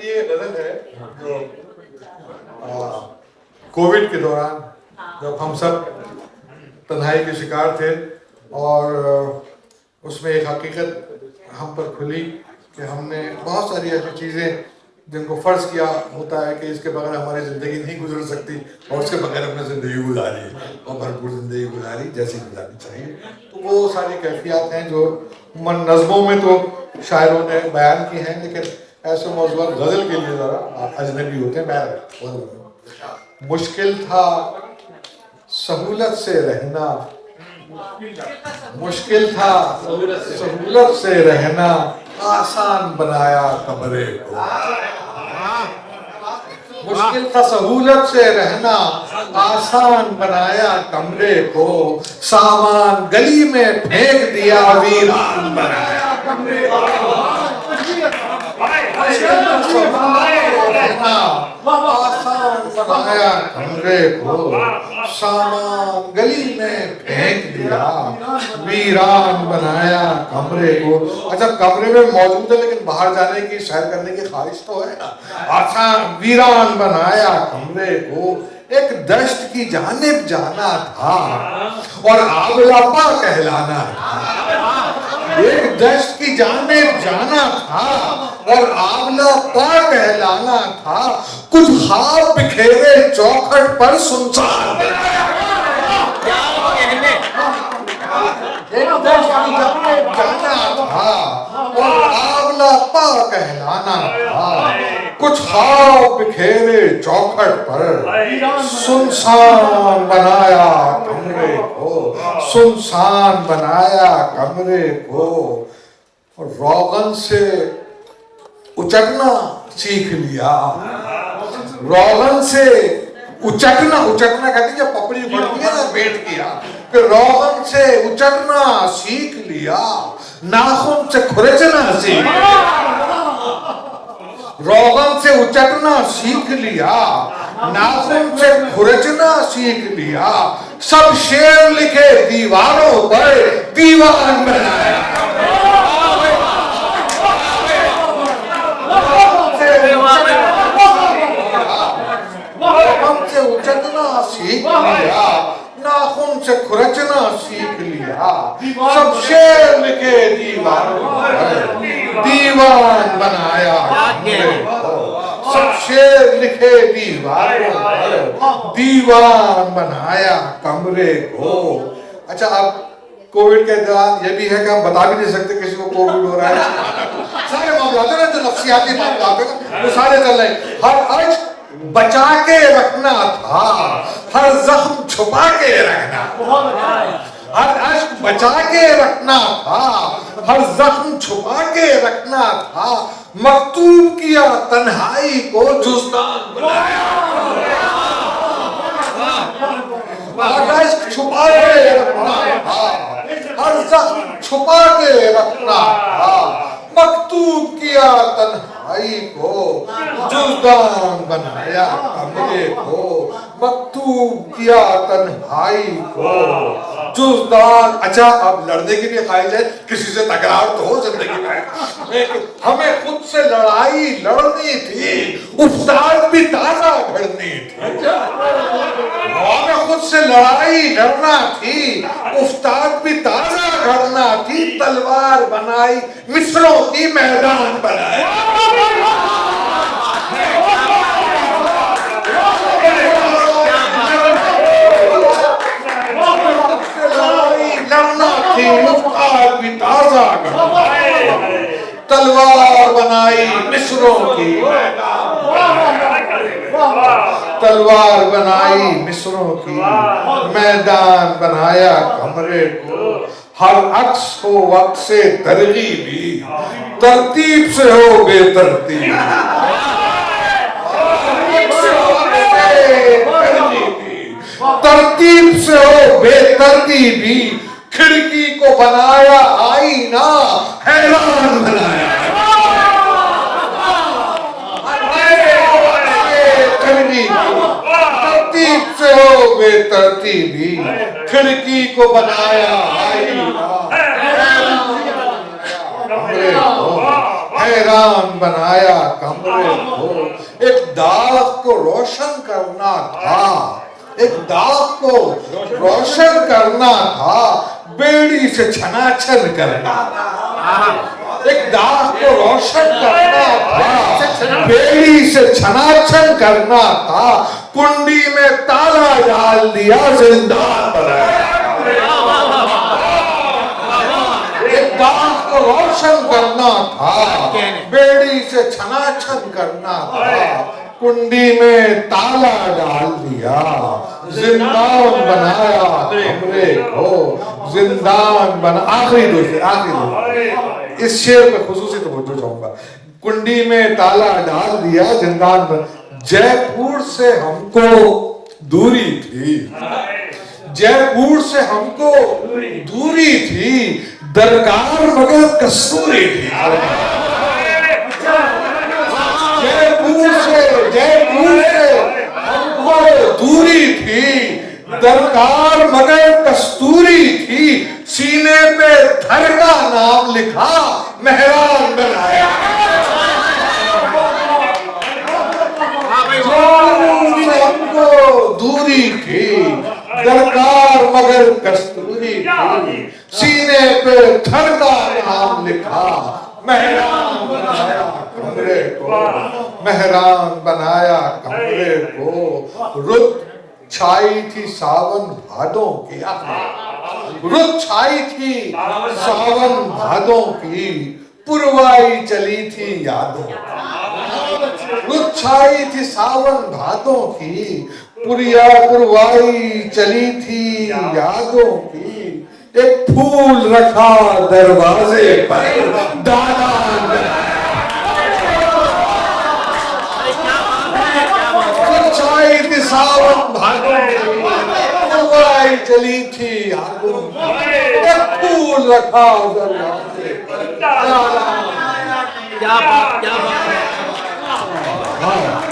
ये गजल है जो कोविड के दौरान जब हम सब तन्हाई के शिकार थे और उसमें एक हकीकत हम पर खुली कि हमने बहुत सारी ऐसी चीज़ें जिनको फ़र्ज़ किया होता है कि इसके बगैर हमारी ज़िंदगी नहीं गुजर सकती और उसके बगैर अपने ज़िंदगी गुजारी और भरपूर ज़िंदगी गुजारी जैसी गुजारनी चाहिए। तो वो सारी कैफियत हैं जो मन नज़मों में तो शायरों ने बयान की हैं, लेकिन ऐसे मौज़ूआत गज़ल के लिए ज़रा अजनबी होते हैं। मुश्किल था सहूलत से रहना, मुश्किल था सहूलत से रहना, आसान बनाया कमरे को। मुश्किल था सहूलत से रहना, आसान बनाया कमरे को। सामान गली में फेंक दिया, वीरान बनाया कमरे को। आसान बनाया कमरे को, सामान गली में फेंक दिया, वीरान बनाया कमरे को। अच्छा, कमरे में मौजूद है लेकिन बाहर जाने की, सैर करने की ख्वाहिश तो है ना। आसान वीरान बनाया कमरे को। एक दश्त की जानिब जाना था और आबलापा कहलाना था। एक दश्त की जानिब जाना था और आबलापा कहलाना था। कुछ ख्वाब बिखेरे चौखट पर सुनसान। एक दश्त की जानिब जाना था और आबलापा कहलाना था। कुछ ख्वाब बिखेरे चौखट पर सुनसान बनाया कमरे को, सुनसान बनाया कमरे को। रोगन से उचकना सीख लिया, रोगन से उचकना, उचकना कहते हैं जब पपड़ी बढ़ती है ना पेट किया, कि रोगन से उचकना सीख लिया, नाखून से खुरचना सीख लिया। रोगन से उचकना सीख लिया, नाखून से खुरचना सीख लिया। सब शेर लिखे दीवारों पर, दीवान बनाया। रोगन से उचकना सीख लिया, नाखून से खुरचना सीख लिया। सब शेर लिखे दीवारों पर, दीवान बनाया कमरे को। सब शेर लिखे दीवारों पर, दीवान बनाया कमरे को। अच्छा, अब कोविड के दौरान ये भी है कि हम बता भी नहीं सकते किसी को कोविड हो रहा है। सारे मामले हैं जो नफ्सियाती मामले हैं वो सारे चल रहे। हर अर्ज बचा के रखना था, हर जख्म छुपा के रखना, हर अश्क बचा के रखना था, हर जख्म छुपा के रखना था। मकतूब किया तन्हाई को, जुज़दान बनाया। हर अश्क छुपा के रखना था, हर जख्म छुपा के रखना था। मकतूब किया तन्हाई को, जुज़दान बनाया कमरे को। मकतूब किया तन्हाई को, जुज़दान। अच्छा, अब लड़ने की भी ख्वाहिश है, किसी से तकरार तो हो जिंदगी में। हमें खुद से लड़ाई लड़नी थी, उस्ताद भी ताजा घड़नी थी। हमें खुद से लड़ाई लड़ना थी, उस्ताद भी ताजा घड़ना थी। तलवार बनाई, मिसरों की मैदान बनाया। लड़ना थी, उस्ताद भी ताजा घड़ना। तलवार बनाई मिसरों की, तलवार बनाई मिसरों की, मैदान बनाया कमरे को। हर अक्स हो वक्त से तरगीबी, तरतीब से हो बेतरतीब। तरतीब से हो बेतरतीबी। खिड़की को बनाया आईना, हैरान बनाया। तरतीब से हो बेतरतीबी, खिड़की को बनाया आईना, मेहरान बनाया कमरे को। एक दाग को रोशन करना था, एक दाग को रोशन करना था, बेड़ी से छनाछन करना था। एक दाग को रोशन करना था, बेड़ी से छनाछन करना था, कुंडी में ताला डाल दिया, जिंदान बनाया। एक दाग को रोशन करना था, बेड़ी से छनाछन करना था, कुंडी में ताला डाल दिया, जिंदान बनाया कमरे को, जिंदान बना। आखिरी दोस्त, आखिरी दोस्त, इस शेर पे खुसूसी तवज्जो चाहूंगा। कुंडी में ताला डाल दिया, जिंदान बना। जयपुर से हमको दूरी थी, जयपुर से हमको दूरी थी, दरकार मगर कस्तूरी थी। जयपुर से हमको दूरी थी, दरकार मगर कस्तूरी थी, सीने पे घर का नाम लिखा, मेहरान बनाया। हमको दूरी थी, दरकार मगर कस्तूरी थी, सीने पे घर का नाम लिखा, मेहरान बनाया कमरे को, मेहरान बनाया कमरे को। रुत छाई थी सावन भादों की, रुत छाई थी सावन भादों की, पुरवाई चली थी यादों। रुत छाई थी सावन भादों की, पुरवाई चली थी यादों की। एक फूल रखा दरवाजे पर, दालान छाई थी सावन भादों की, पुरवाई चली थी यादों की। एक फूल रखा दरवाजे पर, दालान। क्या बात, क्या बात। हाँ।